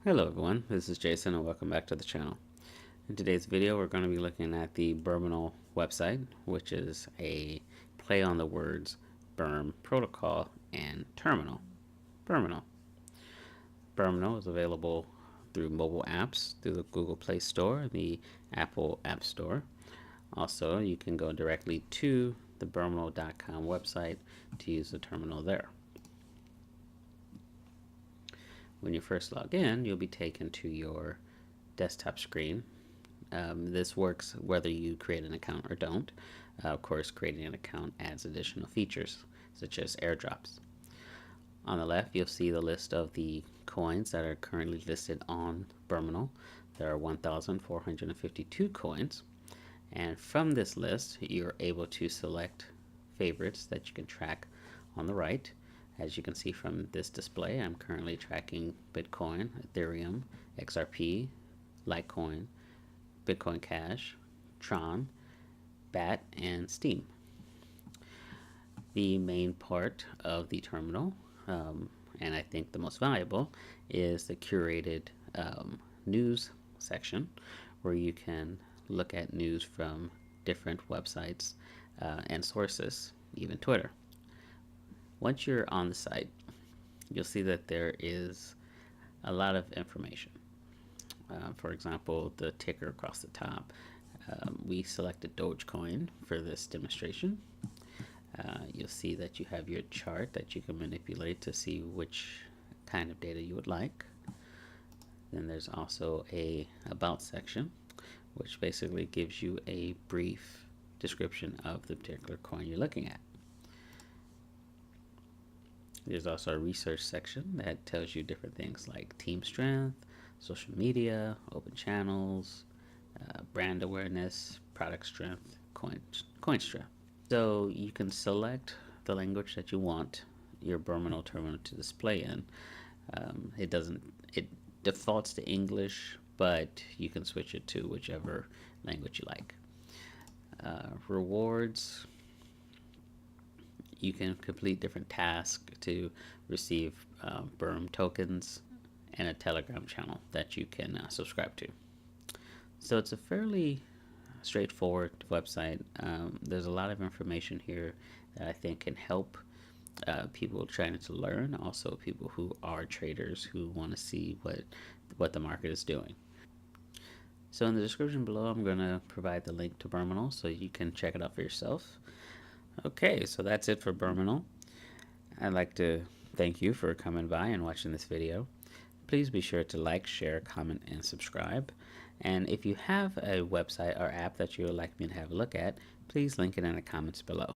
Hello everyone, this is Jason and welcome back to the channel. In today's video we're going to be looking at the Berminal website, which is a play on the words Berm protocol and terminal. Berminal. Berminal is available through mobile apps, through the Google Play Store, the Apple App Store. Also, you can go directly to the Berminal.com website to use the terminal there. When you first log in, you'll be taken to your desktop screen. This works whether you create an account or don't. Of course, creating an account adds additional features, such as airdrops. On the left, you'll see the list of the coins that are currently listed on Berminal. There are 1,452 coins. And from this list, you're able to select favorites that you can track on the right. As you can see from this display, I'm currently tracking Bitcoin, Ethereum, XRP, Litecoin, Bitcoin Cash, Tron, BAT, and Steam. The main part of the terminal, and I think the most valuable, is the curated news section, where you can look at news from different websites and sources, even Twitter. Once you're on the site, you'll see that there is a lot of information. For example, the ticker across the top. We selected Dogecoin for this demonstration. You'll see that you have your chart that you can manipulate to see which kind of data you would like. Then there's also a About section, which basically gives you a brief description of the particular coin you're looking at. There's also a research section that tells you different things like team strength, social media, open channels, brand awareness, product strength, coin strength. So you can select the language that you want your Berminal terminal to display in. It defaults to English, but you can switch it to whichever language you like. Rewards. You can complete different tasks to receive Berm tokens and a Telegram channel that you can subscribe to. So it's a fairly straightforward website. There's a lot of information here that I think can help people trying to learn, also people who are traders who want to see what the market is doing. So in the description below, I'm going to provide the link to Berminal so you can check it out for yourself. Okay, so that's it for Berminal. I'd like to thank you for coming by and watching this video. Please be sure to like, share, comment, and subscribe. And if you have a website or app that you would like me to have a look at, please link it in the comments below.